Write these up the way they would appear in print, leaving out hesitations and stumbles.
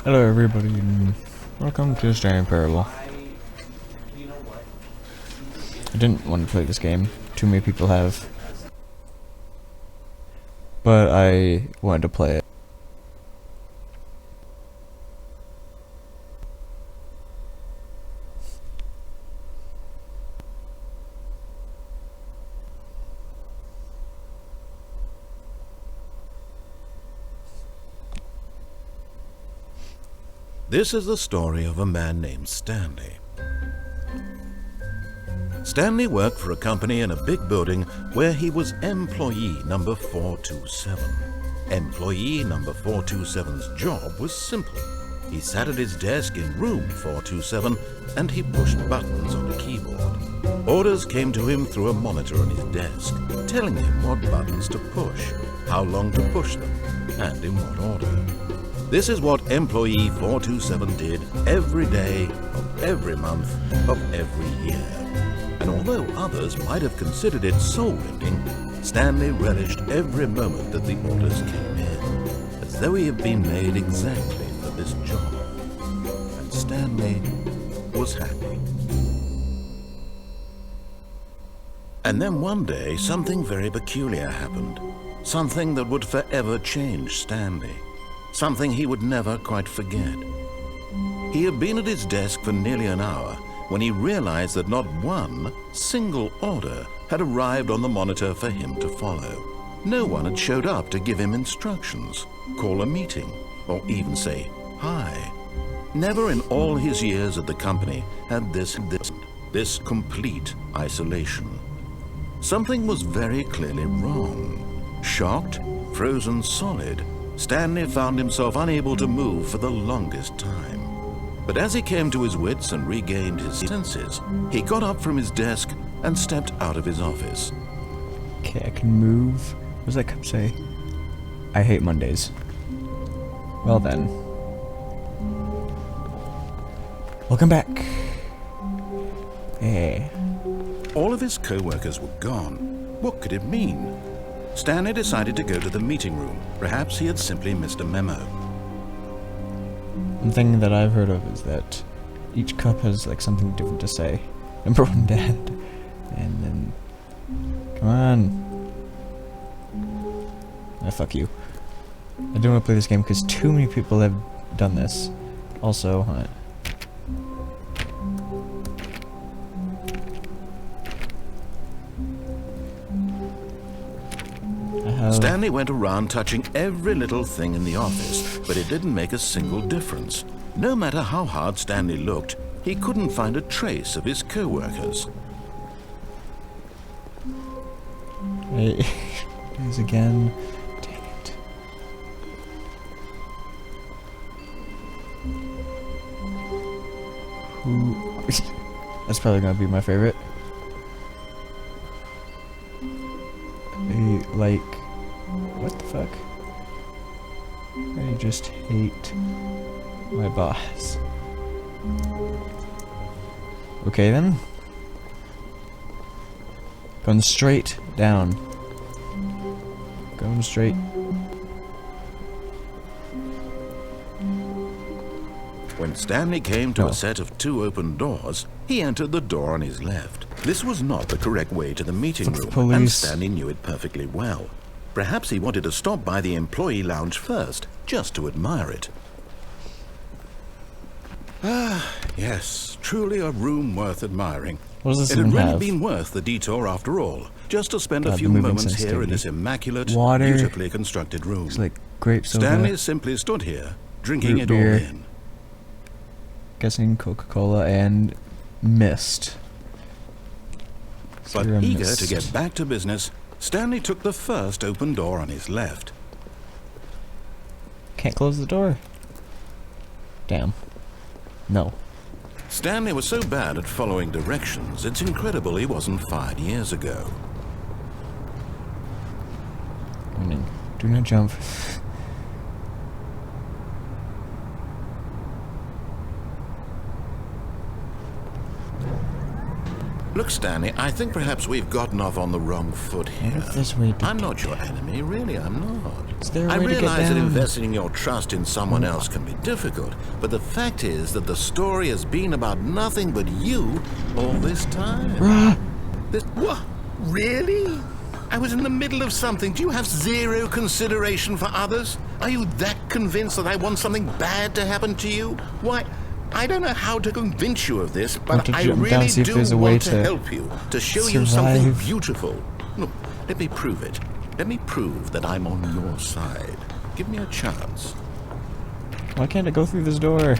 Hello everybody and welcome to Stanley Parable. I didn't want to play this game, too many people have, but I wanted to play it. This is the story of a man named Stanley. Stanley worked for a company in a big building where he was employee number 427. Employee number 427's job was simple. He sat at his desk in room 427 and he pushed buttons on a keyboard. Orders came to him through a monitor on his desk, telling him what buttons to push, how long to push them, and in what order. This is what employee 427 did every day of every month of every year. And although others might have considered it soul-rending, Stanley relished every moment that the orders came in, as though he had been made exactly for this job. And Stanley was happy. And then one day, something very peculiar happened. Something that would forever change Stanley. Something he would never quite forget. He had been at his desk for nearly an hour when he realized that not one single order had arrived on the monitor for him to follow. No one had showed up to give him instructions, call a meeting, or even say hi. Never in all his years at the company had this complete isolation. Something was very clearly wrong. Shocked, frozen solid, Stanley found himself unable to move for the longest time. But as he came to his wits and regained his senses, he got up from his desk and stepped out of his office. Okay, I can move. What does that cup say? I hate Mondays. Well then. Welcome back. Hey. All of his co-workers were gone. What could it mean? Stanley decided to go to the meeting room. Perhaps he had simply missed a memo. One thing that I've heard of is that each cup has like something different to say. Number one, Dad. And then... Come on. Ah, fuck you. I don't want to play this game because too many people have done this. Also, Stanley went around touching every little thing in the office, but it didn't make a single difference. No matter how hard Stanley looked, he couldn't find a trace of his co-workers. Hey, days again. Dang it. Who? That's probably gonna be my favorite. Like, what the fuck? I just hate my boss. Okay then. Going straight down. Going straight. When Stanley came to a set of 2 open doors, he entered the door on his left. This was not the correct way to the meeting room, and Stanley knew it perfectly well. Perhaps he wanted to stop by the employee lounge first, just to admire it. Ah, yes, truly a room worth admiring. What does this It had even really have? been worth the detour after all, just to spend a few moments here in this immaculate, water, beautifully constructed room. it's like grape soda. Stanley simply stood here, drinking root it beer, all in. Guessing Coca-Cola and mist. But eager to get back to business, Stanley took the first open door on his left. Can't close the door. Damn. No. Stanley was so bad at following directions, it's incredible he wasn't fired years ago. Warning. Do not jump. Look, Stanley, I think perhaps we've gotten off on the wrong foot What here. if there's a way to I'm get not your enemy, really, I'm not. Is there a I way to get realize that down? investing your trust in someone else can be difficult, but the fact is that the story has been about nothing but you all this time. Bruh. What? Really? I was in the middle of something. Do you have zero consideration for others? Are you that convinced that I want something bad to happen to you? Why, I don't know how to convince you of this, but I jump down, really see if do there's a way want to to help you, to show you something survive. beautiful. Look, let me prove it. Let me prove that I'm on your side. Give me a chance. Why can't I go through this door?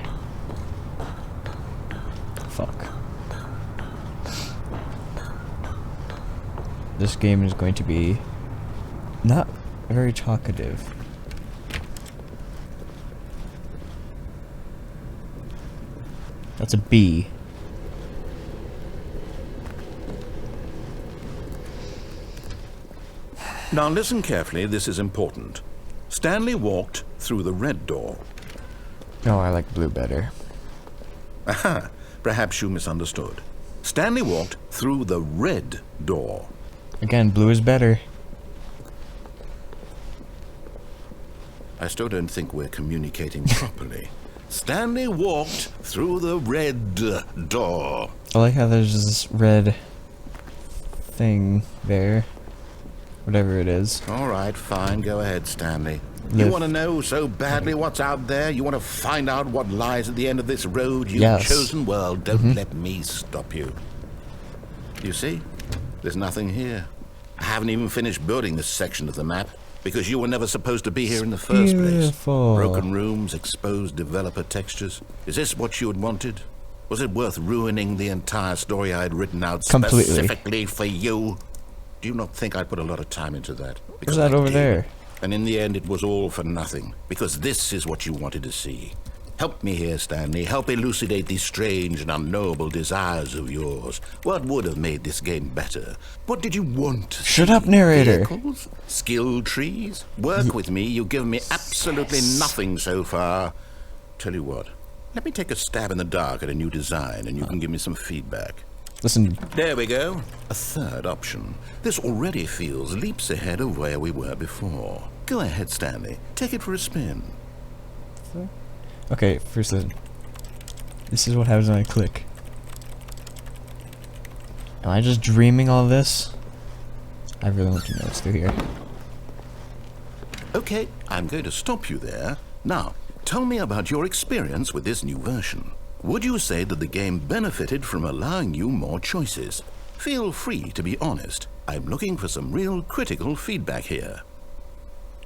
Fuck. This game is going to be not very talkative. That's a B. Now listen carefully, this is important. Stanley walked through the red door. Oh, I like blue better. Aha, perhaps you misunderstood. Stanley walked through the red door. Again, blue is better. I still don't think we're communicating properly. Stanley walked through the red door. I like how there's this red thing there. Whatever it is. All right, fine. Go ahead, Stanley. Live. You want to know so badly what's out there? You want to find out what lies at the end of this road you've Yes. chosen? Well, don't let me stop you. You see? There's nothing here. I haven't even finished building this section of the map because you were never supposed to be here in the first place. Beautiful. Broken rooms, exposed developer textures. Is this what you had wanted? Was it worth ruining the entire story I had written out Completely. specifically for you? Do you not think I put a lot of time into that? What's that over there? And in the end, it was all for nothing, because this is what you wanted to see. Help me here, Stanley. Help elucidate these strange and unknowable desires of yours. What would have made this game better? What did you want to Shut see? up, narrator. Vehicles? Skill trees? Work with me. You've given me absolutely nothing so far. Tell you what, let me take a stab in the dark at a new design, and you can give me some feedback. Listen, There we go. A third option. This already feels leaps ahead of where we were before. Go ahead, Stanley. Take it for a spin. okay, first listen. This is what happens when I click. Am I just dreaming all this? I really want to know what's through here. Okay, I'm going to stop you there. Now, tell me about your experience with this new version. Would you say that the game benefited from allowing you more choices? Feel free to be honest. I'm looking for some real critical feedback here.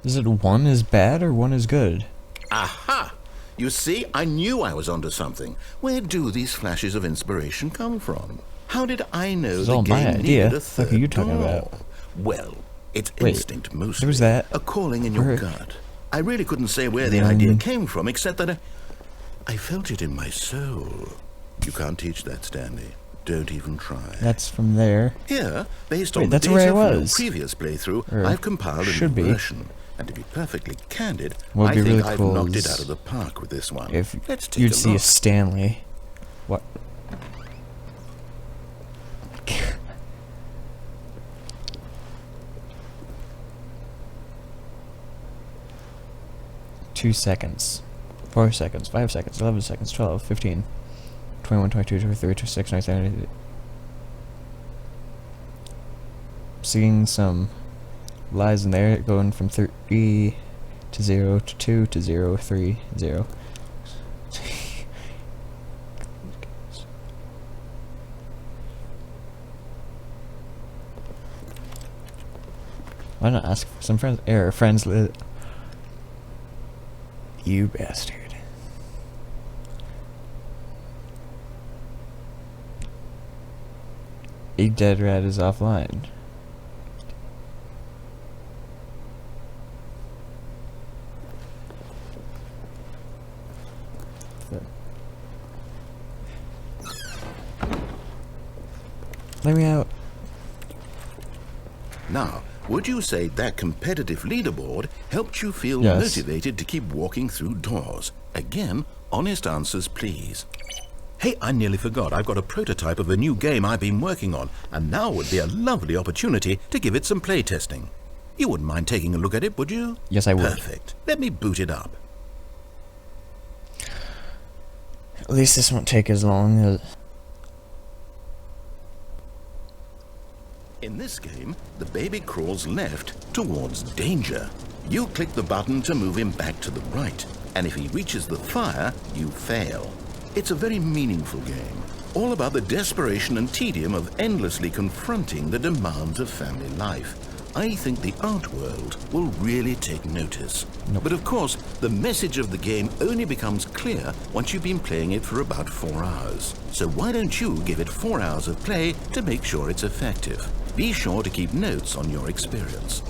Is it one is bad or one is good? Aha! You see, I knew I was onto something. Where do these flashes of inspiration come from? How did I know This is the all my game idea. needed a What the fuck third are you talking door? about? Well, it's Wait, instinct mostly. there was that. A calling in your Where- gut. I really couldn't say where the idea came from, except that I felt it in my soul. You can't teach that, Stanley. Don't even try. That's from there. Here, based Wait, on the that's where I data from your was. previous playthrough, Or I've compiled a should new be. version. And to be perfectly candid, What would I be think really I've cool knocked it is out of the park with this one. If Let's take you'd a see a look. Stanley. What? Two seconds. 4 seconds. 5 seconds. 11 seconds. 12. 15. 21, 22, 23, 26, 27, 28. Seeing some lies in there, going from 3 to 0 to 2 to 0, 3, 0. Why not ask for some friends? Friends. You bastard. A dead rat is offline. Let me out. Now, would you say that competitive leaderboard helped you feel Yes. motivated to keep walking through doors? Again, honest answers, please. Hey, I nearly forgot. I've got a prototype of a new game I've been working on, and now would be a lovely opportunity to give it some playtesting. You wouldn't mind taking a look at it, would you? Yes, I would. Perfect. Let me boot it up. At least this won't take as long as... In this game, the baby crawls left towards danger. You click the button to move him back to the right, and if he reaches the fire, you fail. It's a very meaningful game, all about the desperation and tedium of endlessly confronting the demands of family life. I think the art world will really take notice. Nope. But of course, the message of the game only becomes clear once you've been playing it for about 4 hours. So why don't you give it 4 hours of play to make sure it's effective? Be sure to keep notes on your experience.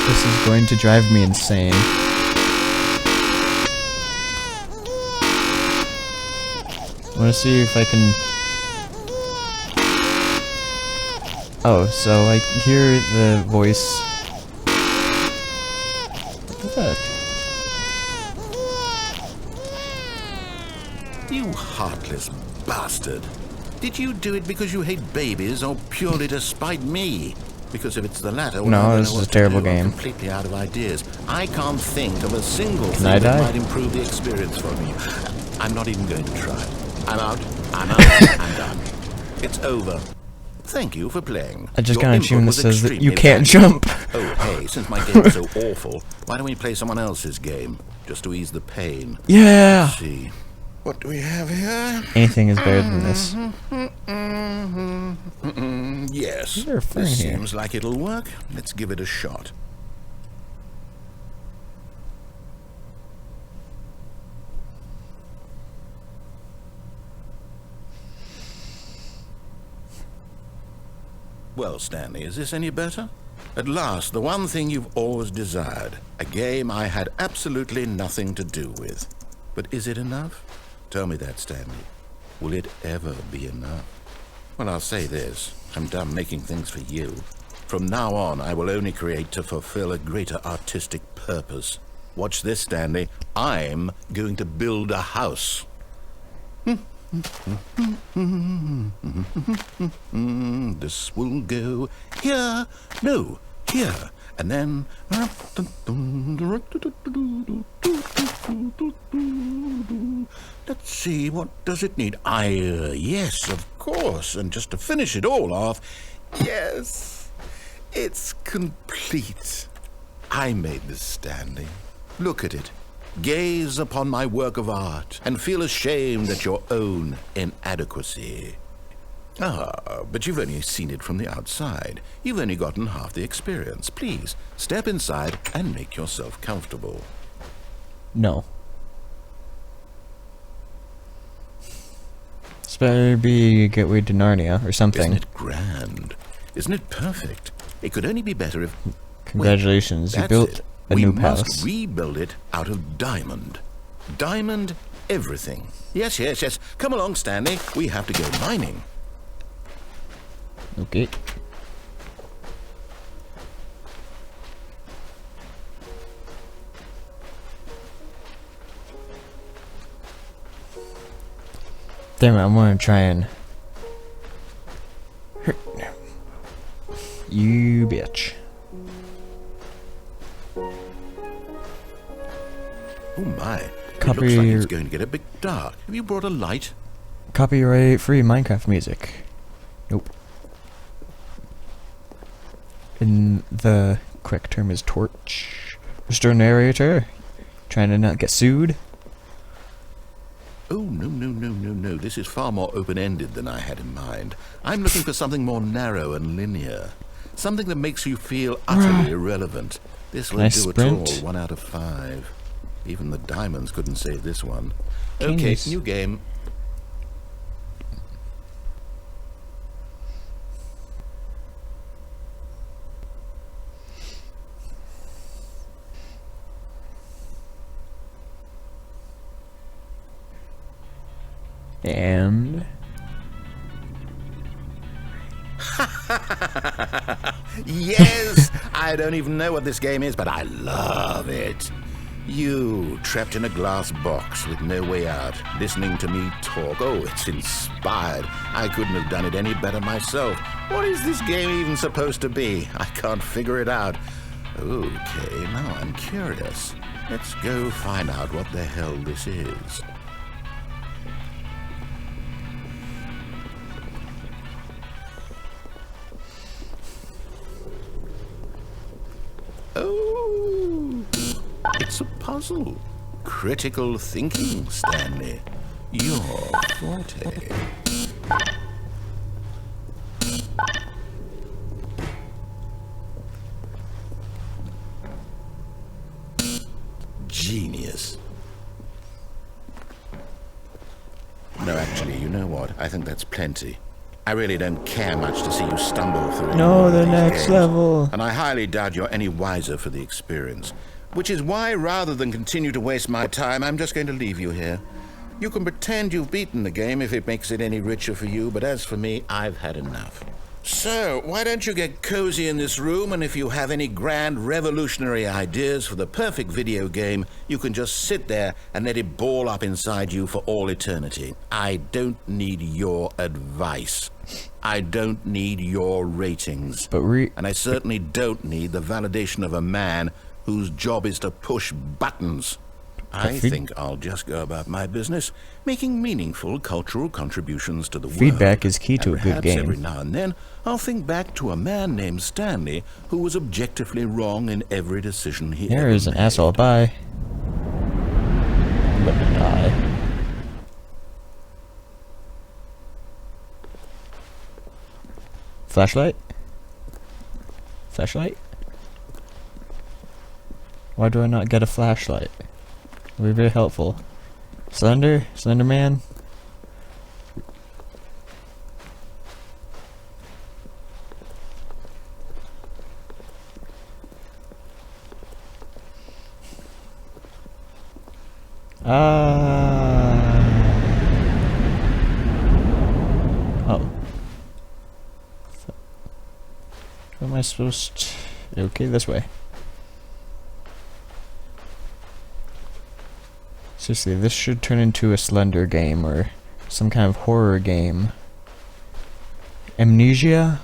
This is going to drive me insane. I want to see if I can... Oh, so I hear the voice... What's that? You heartless bastard. Did you do it because you hate babies or purely to spite me? Because if it's the latter, well, No, I don't this know is what a terrible to do. I'm game. completely out of ideas. I can't think of a single Can thing I that die? might improve the experience for me. I'm not even going to try. I'm out. I'm out. I'm done. It's over. Thank you for playing. I just Your got a input tune that was says that you extremely can't valuable. jump. Oh, hey, since my game is so awful, why don't we play someone else's game? Just to ease the pain. Yeah! Let's see. What do we have here? Anything is better than this. Yes, Is there a phone this here? seems like it'll work. Let's give it a shot. Well, Stanley, is this any better? At last, the one thing you've always desired. A game I had absolutely nothing to do with. But is it enough? Tell me that, Stanley. Will it ever be enough? Well, I'll say this. I'm done making things for you. From now on, I will only create to fulfill a greater artistic purpose. Watch this, Stanley. I'm going to build a house. This will go here, no, here, and then... Let's see, what does it need? Yes, of course, and just to finish it all off, yes, it's complete. I made this, Stanley. Look at it. Gaze upon my work of art and feel ashamed at your own inadequacy. Ah, but you've only seen it from the outside. You've only gotten half the experience. Please, step inside and make yourself comfortable. No. This better be Gateway to Narnia or something. Isn't it grand? Isn't it perfect? It could only be better if... Congratulations, you That's built it. a We new must house. rebuild it out of diamond. Diamond everything. Yes, yes, yes. Come along, Stanley. We have to go mining. Okay. Damn it, I'm gonna try and... You bitch. Oh my. It Copy looks like your- it's going to get a bit dark. Have you brought a light? Copyright-free Minecraft music. Nope. And the correct term is torch. Mr. Narrator, trying to not get sued. Oh, no, no, no, no, no. This is far more open-ended than I had in mind. I'm looking for something more narrow and linear. Something that makes you feel utterly irrelevant. This Can I won't do at all. sprint? 1 out of 5. Even the diamonds couldn't save this one. Can Okay, you s- new game. And Yes! I don't even know what this game is, but I love it. You, trapped in a glass box with no way out, listening to me talk. Oh, it's inspired. I couldn't have done it any better myself. What is this game even supposed to be? I can't figure it out. Okay, now I'm curious. Let's go find out what the hell this is. Oh, it's a puzzle. Critical thinking, Stanley. Your forte. Genius. No, actually, you know what? I think that's plenty. I really don't care much to see you stumble through no, the these next games, level. and I highly doubt you're any wiser for the experience. Which is why, rather than continue to waste my time, I'm just going to leave you here. You can pretend you've beaten the game if it makes it any richer for you, but as for me, I've had enough. So, why don't you get cozy in this room, and if you have any grand revolutionary ideas for the perfect video game, you can just sit there and let it ball up inside you for all eternity. I don't need your advice. I don't need your ratings. And I certainly don't need the validation of a man whose job is to push buttons. I think I'll just go about my business, making meaningful cultural contributions to the world. Feedback is key to And a good game. every now and then, I'll think back to a man named Stanley who was objectively wrong in every decision he There ever is an made. asshole. Bye. I'm gonna die. Flashlight? Flashlight? Why do I not get a flashlight? It would be very helpful. Slender? Slender Man? Oh. How am I supposed to... Okay, this way. Seriously, this should turn into a Slender game or some kind of horror game. Amnesia?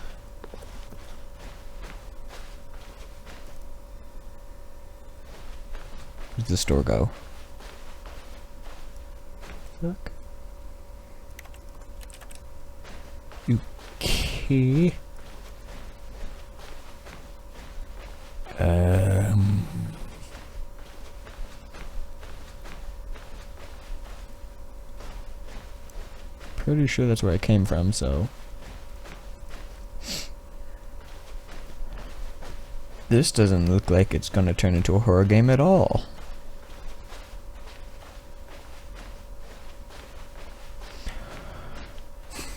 Where'd the store go? Fuck. Okay. Pretty sure that's where I came from, so... This doesn't look like it's gonna turn into a horror game at all.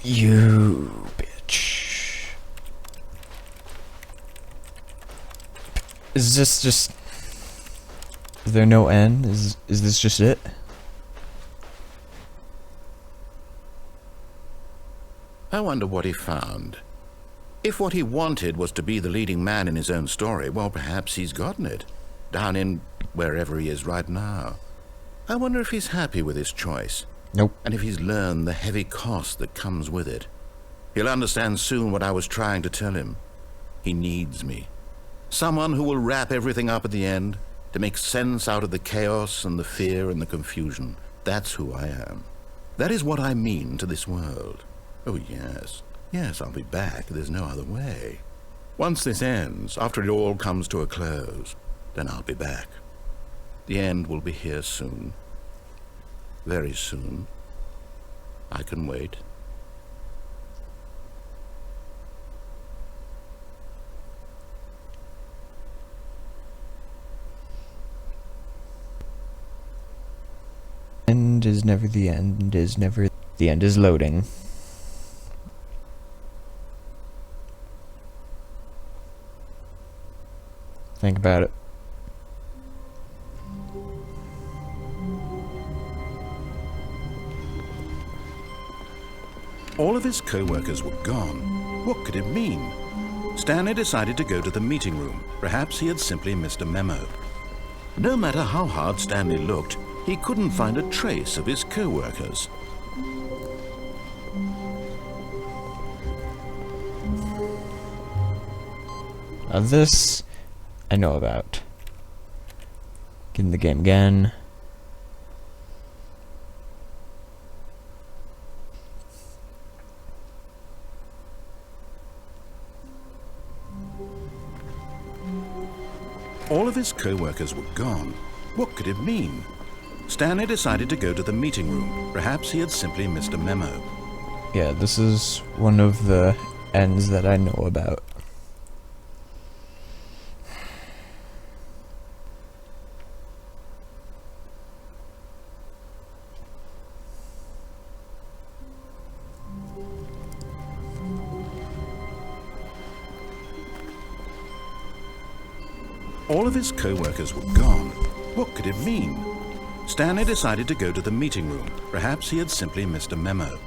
You bitch. Is this just... Is there no end? Is this just it? I wonder what he found. If what he wanted was to be the leading man in his own story, well, perhaps he's gotten it. Down in wherever he is right now. I wonder if he's happy with his choice. Nope. And if he's learned the heavy cost that comes with it. He'll understand soon what I was trying to tell him. He needs me. Someone who will wrap everything up at the end, to make sense out of the chaos and the fear and the confusion. That's who I am. That is what I mean to this world. Oh, yes. Yes, I'll be back. There's no other way. Once this ends, after it all comes to a close, then I'll be back. The end will be here soon. Very soon. I can wait. End is never the end, is never... The end is loading. Think about it. All of his co-workers were gone. What could it mean? Stanley decided to go to the meeting room. Perhaps he had simply missed a memo. No matter how hard Stanley looked, he couldn't find a trace of his co-workers. Now this, I know about. Get in the game again. All of his co-workers were gone. What could it mean? Stanley decided to go to the meeting room. Perhaps he had simply missed a memo. Yeah, this is one of the ends that I know about. All of his co-workers were gone. What could it mean? Stanley decided to go to the meeting room. Perhaps he had simply missed a memo.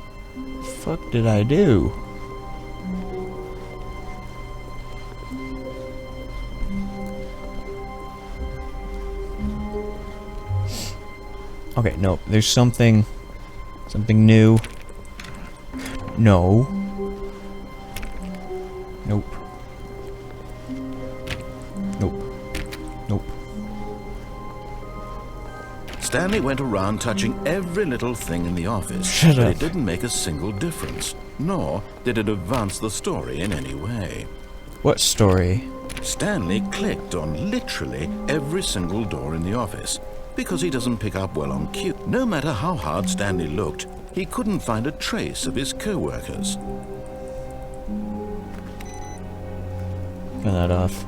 Fuck did I do? Okay, no, there's something new. No. Nope. Nope. Nope. Stanley went around touching every little thing in the office, Shut but up. it didn't make a single difference, nor did it advance the story in any way. What story? Stanley clicked on literally every single door in the office, because he doesn't pick up well on cue. No matter how hard Stanley looked, he couldn't find a trace of his co-workers. Turn that off.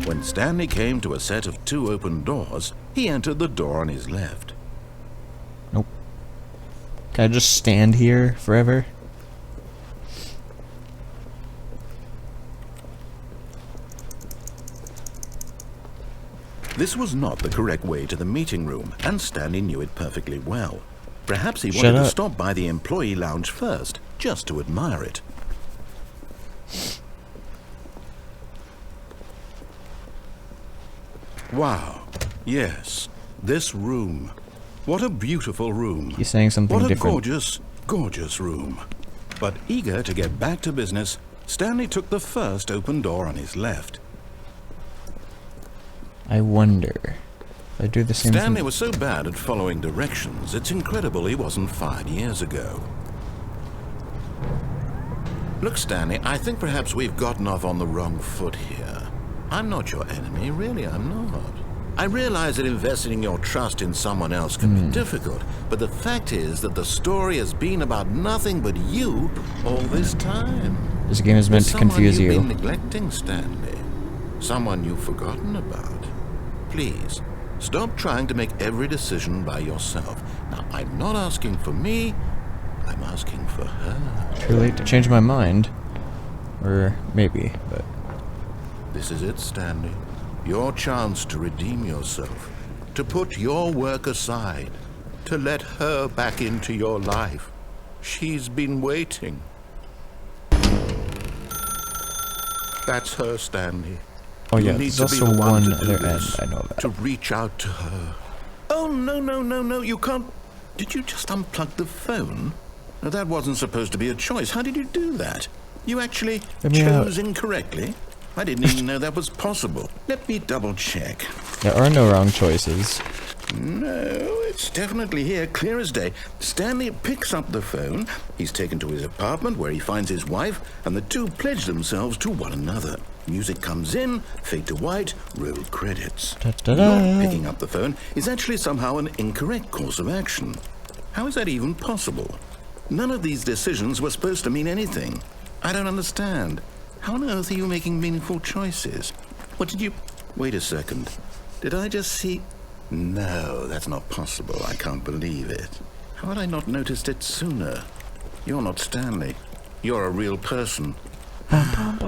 When Stanley came to a set of 2 open doors, he entered the door on his left. Nope. Can I just stand here forever? This was not the correct way to the meeting room, and Stanley knew it perfectly well. Perhaps he Shut wanted to up. stop by the employee lounge first, just to admire it. Wow. Yes, this room. What a beautiful room. He's saying something What a different. gorgeous, gorgeous room. But eager to get back to business, Stanley took the first open door on his left. I wonder. If I do the same Stanley thing. was so bad at following directions, it's incredible he wasn't fired years ago. Look, Stanley, I think perhaps we've gotten off on the wrong foot here. I'm not your enemy, really, I'm not. I realize that investing your trust in someone else can be difficult, but the fact is that the story has been about nothing but you all this time. This game is meant to confuse Someone you. you've been neglecting, Stanley. Someone you've forgotten about. Please, stop trying to make every decision by yourself. Now, I'm not asking for me, I'm asking for her. Too late to change my mind. Or maybe, but This is it, Stanley. Your chance to redeem yourself, to put your work aside, to let her back into your life. She's been waiting. That's her, Stanley. oh You yeah, need there's to be also the one one to do other end this, I know about. to reach out to her. Oh, no, you can't. Did you just unplug the phone? Now, that wasn't supposed to be a choice. How did you do that? You actually Let me chose incorrectly? I didn't even know that was possible. Let me double check. There are no wrong choices. No, it's definitely here, clear as day. Stanley picks up the phone. He's taken to his apartment where he finds his wife, and the two pledge themselves to one another. Music comes in, fade to white, roll credits. Da-da-da. Not picking up the phone is actually somehow an incorrect course of action. How is that even possible? None of these decisions were supposed to mean anything. I don't understand. How on earth are you making meaningful choices? What did you... Wait a second. Did I just see... No, that's not possible. I can't believe it. How had I not noticed it sooner? You're not Stanley. You're a real person. I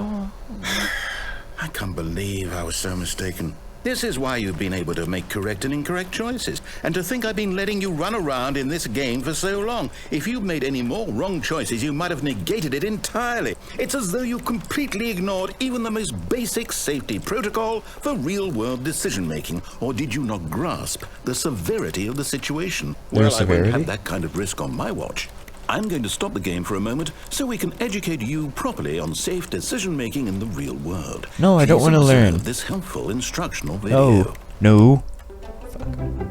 can't believe I was so mistaken. This is why you've been able to make correct and incorrect choices. And to think I've been letting you run around in this game for so long. If you'd made any more wrong choices, you might have negated it entirely. It's as though you completely ignored even the most basic safety protocol for real-world decision-making. Or did you not grasp the severity of the situation? There's Well, I won't severity? have that kind of risk on my watch. I'm going to stop the game for a moment so we can educate you properly on safe decision-making in the real world. No, I don't Please want to observe learn. this helpful instructional video. No.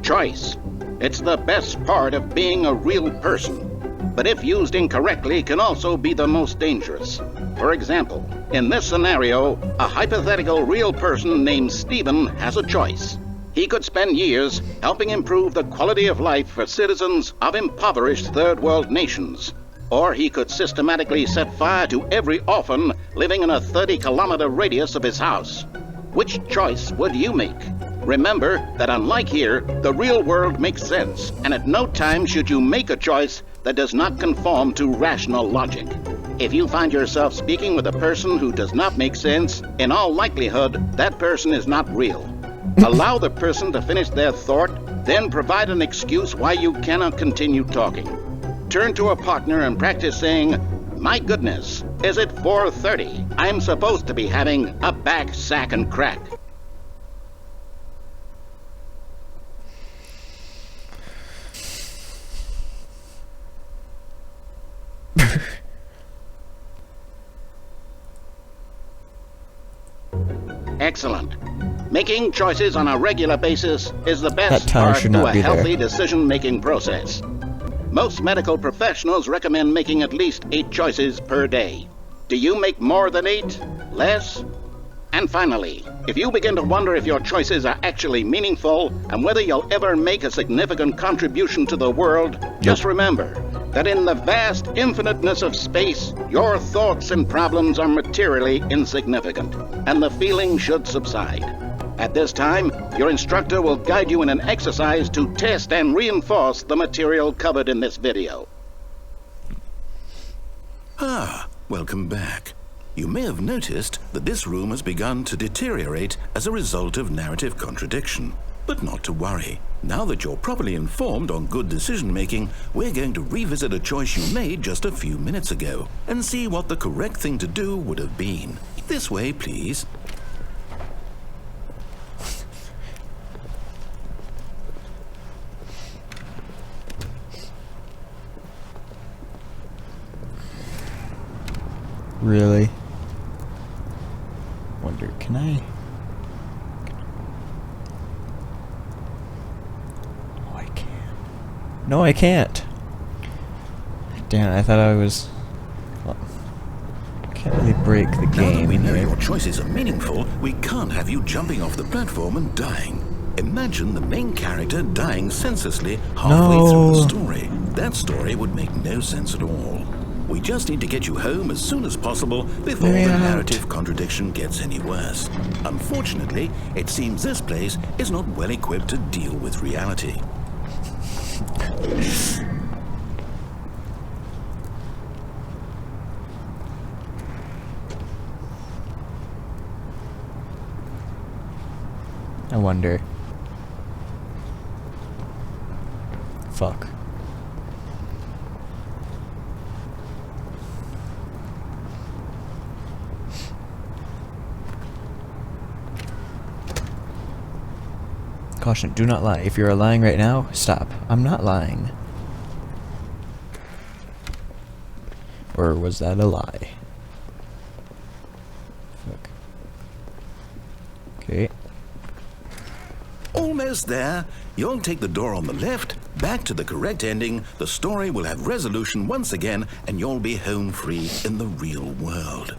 Choice. It's the best part of being a real person. But if used incorrectly, can also be the most dangerous. For example, in this scenario, a hypothetical real person named Stephen has a choice. He could spend years helping improve the quality of life for citizens of impoverished third world nations. Or he could systematically set fire to every orphan living in a 30-kilometer radius of his house. Which choice would you make? Remember that unlike here, the real world makes sense, and at no time should you make a choice that does not conform to rational logic. If you find yourself speaking with a person who does not make sense, in all likelihood, that person is not real. Allow the person to finish their thought, then provide an excuse why you cannot continue talking. Turn to a partner and practice saying, "My goodness, is it 4:30? I'm supposed to be having a back, sack, and crack." Excellent. Making choices on a regular basis is the best That time part should to not a be there. healthy decision-making process. Most medical professionals recommend making at least 8 choices per day. Do you make more than 8? Less? And finally, if you begin to wonder if your choices are actually meaningful and whether you'll ever make a significant contribution to the world, just remember that in the vast infiniteness of space, your thoughts and problems are materially insignificant, and the feeling should subside. At this time, your instructor will guide you in an exercise to test and reinforce the material covered in this video. Welcome back. You may have noticed that this room has begun to deteriorate as a result of narrative contradiction. But not to worry. Now that you're properly informed on good decision-making, we're going to revisit a choice you made just a few minutes ago and see what the correct thing to do would have been. This way, please. Really? Wonder, can I? No, I can't. No, I can't. Damn, I thought I was... Well, can't really break the Now that game we know here. your choices are meaningful, we can't have you jumping off the platform and dying. Imagine the main character dying senselessly halfway through the story. That story would make no sense at all. We just need to get you home as soon as possible before the narrative contradiction gets any worse. Unfortunately, it seems this place is not well equipped to deal with reality. I wonder. Fuck. Caution, do not lie. If you are lying right now, stop. I'm not lying. Or was that a lie? Fuck. Okay. Almost there. You'll take the door on the left, back to the correct ending, the story will have resolution once again, and you'll be home free in the real world.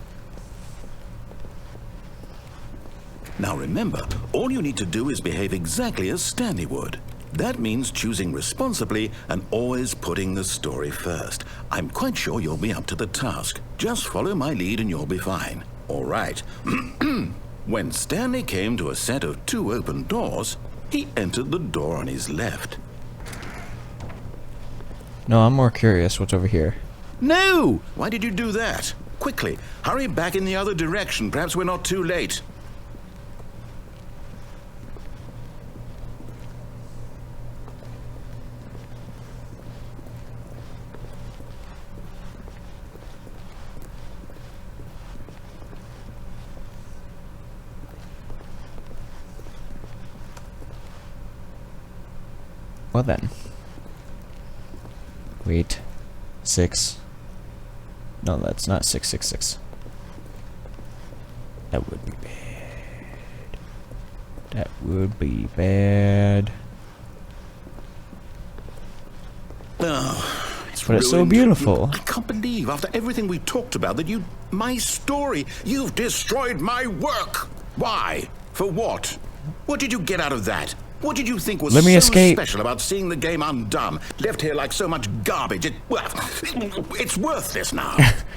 Now remember, all you need to do is behave exactly as Stanley would. That means choosing responsibly and always putting the story first. I'm quite sure you'll be up to the task. Just follow my lead and you'll be fine. All right. When Stanley came to a set of 2 open doors, he entered the door on his left. No, I'm more curious what's over here. No! Why did you do that? Quickly, hurry back in the other direction. Perhaps we're not too late. Well then. Wait. 6. No, that's not 666. That would be bad. That would be bad. Oh, But it's so ruined. beautiful. I can't believe, after everything we talked about, that my story, you've destroyed my work. Why? For what? What did you get out of that? What did you think was Let me so escape. special about seeing the game undone, left here like so much garbage? It's worthless now.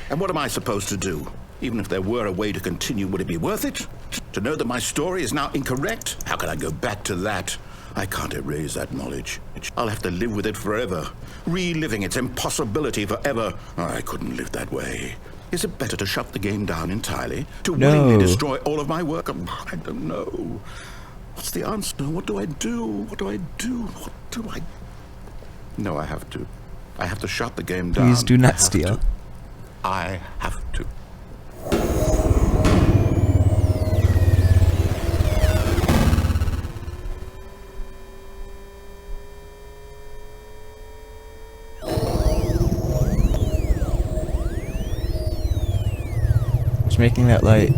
And what am I supposed to do? Even if there were a way to continue, would it be worth it? To know that my story is now incorrect? How can I go back to that? I can't erase that knowledge. I'll have to live with it forever, reliving its impossibility forever. I couldn't live that way. Is it better to shut the game down entirely? To willingly destroy all of my work? I don't know. What's the answer? What do I do? What do I do? What do I... No, I have to. I have to shut the game down. Please do not steal. I have to. What's making that light?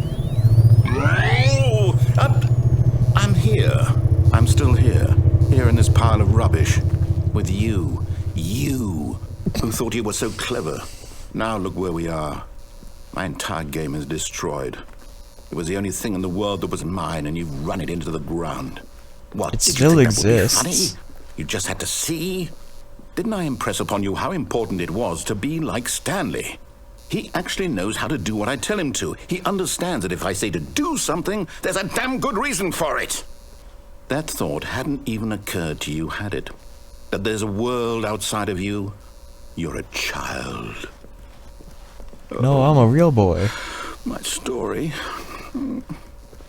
Oh, I'm here. I'm still here. Here in this pile of rubbish. With you. You, who thought you were so clever. Now look where we are. My entire game is destroyed. It was the only thing in the world that was mine, and you've run it into the ground. What? It did still you think that would be exists. funny? You just had to see? Didn't I impress upon you how important it was to be like Stanley? He actually knows how to do what I tell him to. He understands that if I say to do something, there's a damn good reason for it. That thought hadn't even occurred to you, had it? That there's a world outside of you? You're a child. No, I'm a real boy. My story.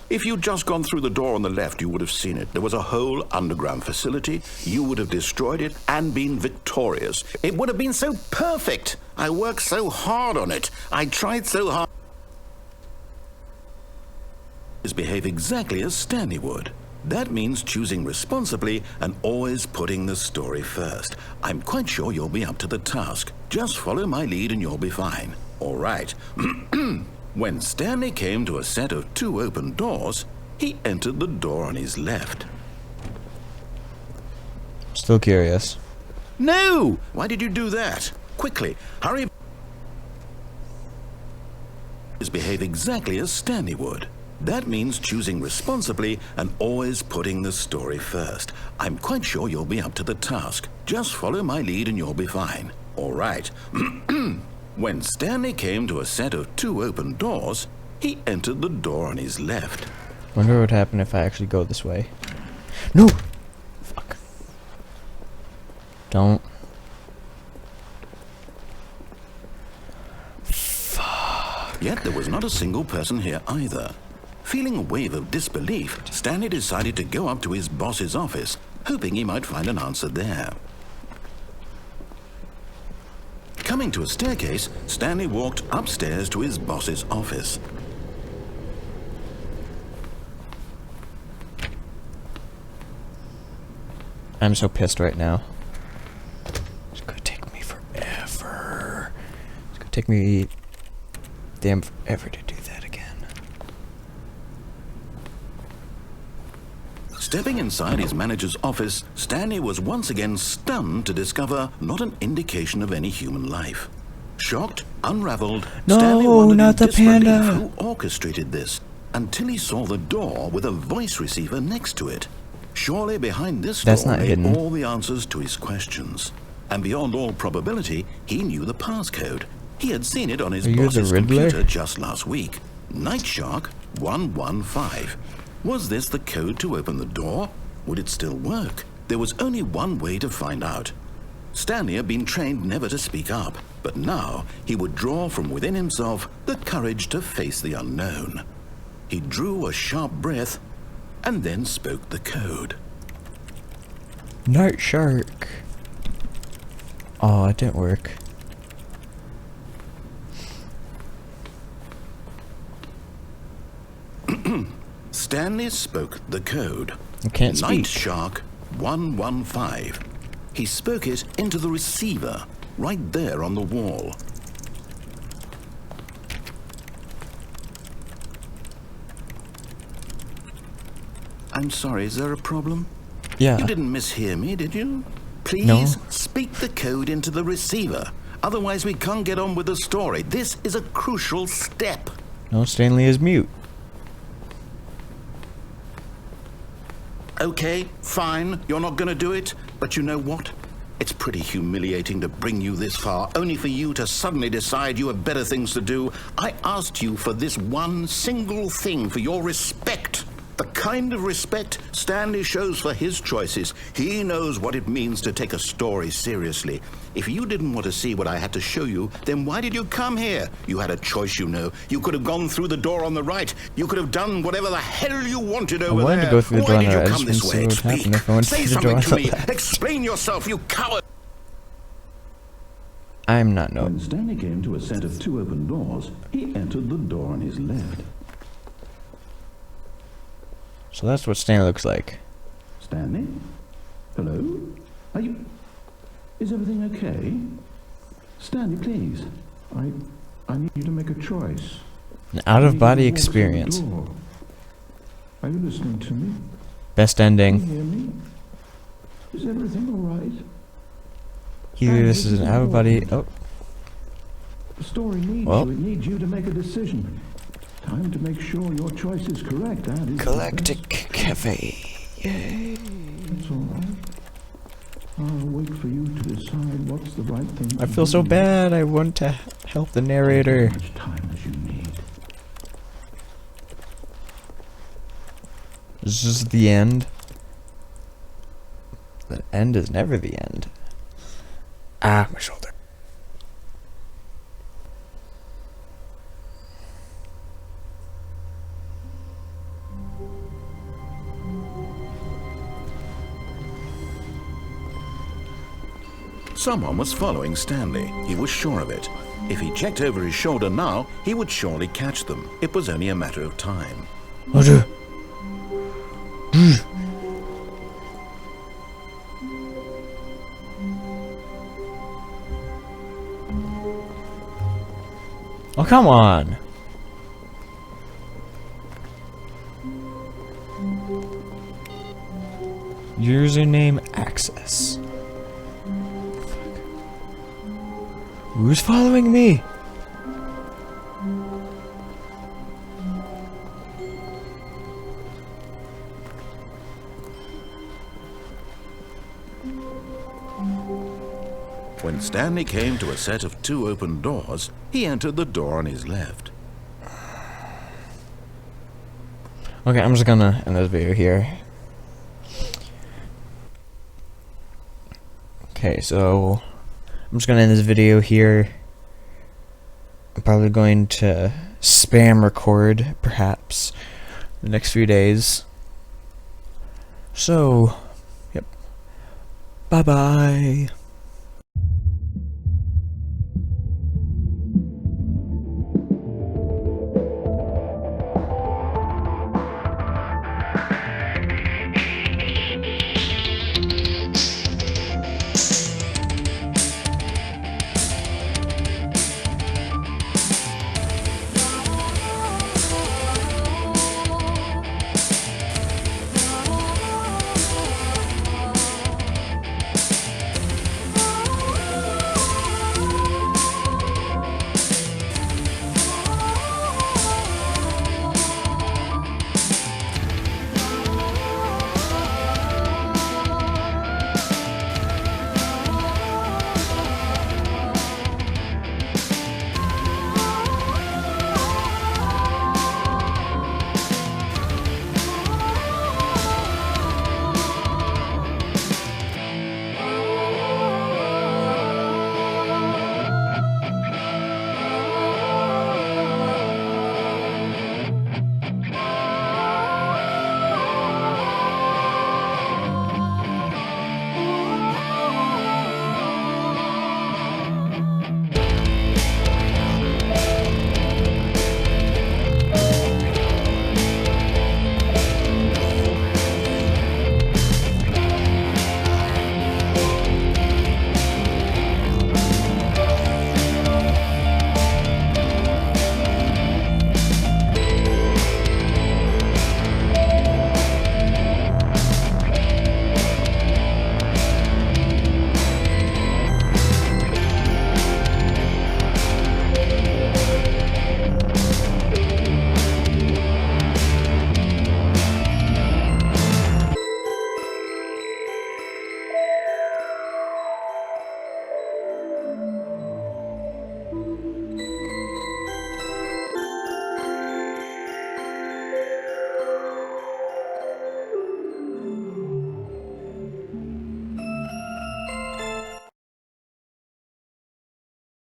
If you'd just gone through the door on the left, you would have seen it. There was a whole underground facility. You would have destroyed it and been victorious. It would have been so perfect. I worked so hard on it. I tried so hard. Behave exactly as Stanley would. That means choosing responsibly and always putting the story first. I'm quite sure you'll be up to the task. Just follow my lead and you'll be fine. All right. When Stanley came to a set of 2 open doors, he entered the door on his left. Still curious. No! Why did you do that? Quickly, hurry. Behave exactly as Stanley would. That means choosing responsibly and always putting the story first. I'm quite sure you'll be up to the task. Just follow my lead and you'll be fine. All right. When Stanley came to a set of 2 open doors, he entered the door on his left. Wonder what would happen if I actually go this way. No! Fuck. Don't. Fuck. Yet there was not a single person here either. Feeling a wave of disbelief, Stanley decided to go up to his boss's office, hoping he might find an answer there. Coming to a staircase, Stanley walked upstairs to his boss's office. I'm so pissed right now. It's gonna take me forever. It's gonna take me damn forever to do that again. Stepping inside his manager's office, Stanley was once again stunned to discover not an indication of any human life. Shocked, unraveled, No, Stanley wondered not in the panda. disbelief who orchestrated this, until he saw the door with a voice receiver next to it. Surely behind this That's door not lay hidden. all the answers to his questions. And beyond all probability, he knew the passcode. He had seen it on his Are you the boss's Riddler? computer just last week. Night Shark 115. Was this the code to open the door? Would it still work? There was only one way to find out. Stanley had been trained never to speak up, but now he would draw from within himself the courage to face the unknown. He drew a sharp breath and then spoke the code. Night Shark. Oh, it didn't work. Stanley spoke the code. I can't Night speak. Shark 115. He spoke it into the receiver, right there on the wall. I'm sorry, is there a problem? Yeah. You didn't mishear me, did you? Please No. speak the code into the receiver. Otherwise, we can't get on with the story. This is a crucial step. No, Stanley is mute. Okay, fine, you're not gonna do it, but you know what? It's pretty humiliating to bring you this far, only for you to suddenly decide you have better things to do. I asked you for this one single thing, for your respect. The kind of respect Stanley shows for his choices. He knows what it means to take a story seriously. If you didn't want to see what I had to show you, then why did you come here? You had a choice, you know. You could have gone through the door on the right. You could have done whatever the hell you wanted over there. wanted to go through the door Why on did the you right. I come just this wanted to way? see what would happen Speak. if I went Say through the door something on to the me. left. Explain yourself, you coward. I'm not no. When Stanley came to a set of two open doors, he entered the door on his left. So that's what Stanley looks like. Stanley? Hello? Are you... Is everything okay? Stanley, please. I need you to make a choice. An I need you to out-of-body walk through the experience. door. Are you listening to me? Best Can you ending. hear me? Is everything all right? Either this is an out-of-body. Oh, The story needs Well. you. It needs you to make a decision. Time to make sure your choice is correct. That is the Galactic best. Cafe. Yay. That's all right. I'll wait for you to decide what's the right thing. I to feel so do. bad. I want to help the narrator. As much time as you need. This is the end. The end is never the end. Ah, my shoulder. Someone was following Stanley. He was sure of it. If he checked over his shoulder now, he would surely catch them. It was only a matter of time. Oh, come on. Username access. Who's following me? When Stanley came to a set of two open doors, he entered the door on his left. Okay, I'm just gonna end this video here. Okay, so I'm just gonna end this video here. I'm probably going to spam record, perhaps, the next few days. So, yep. Bye-bye.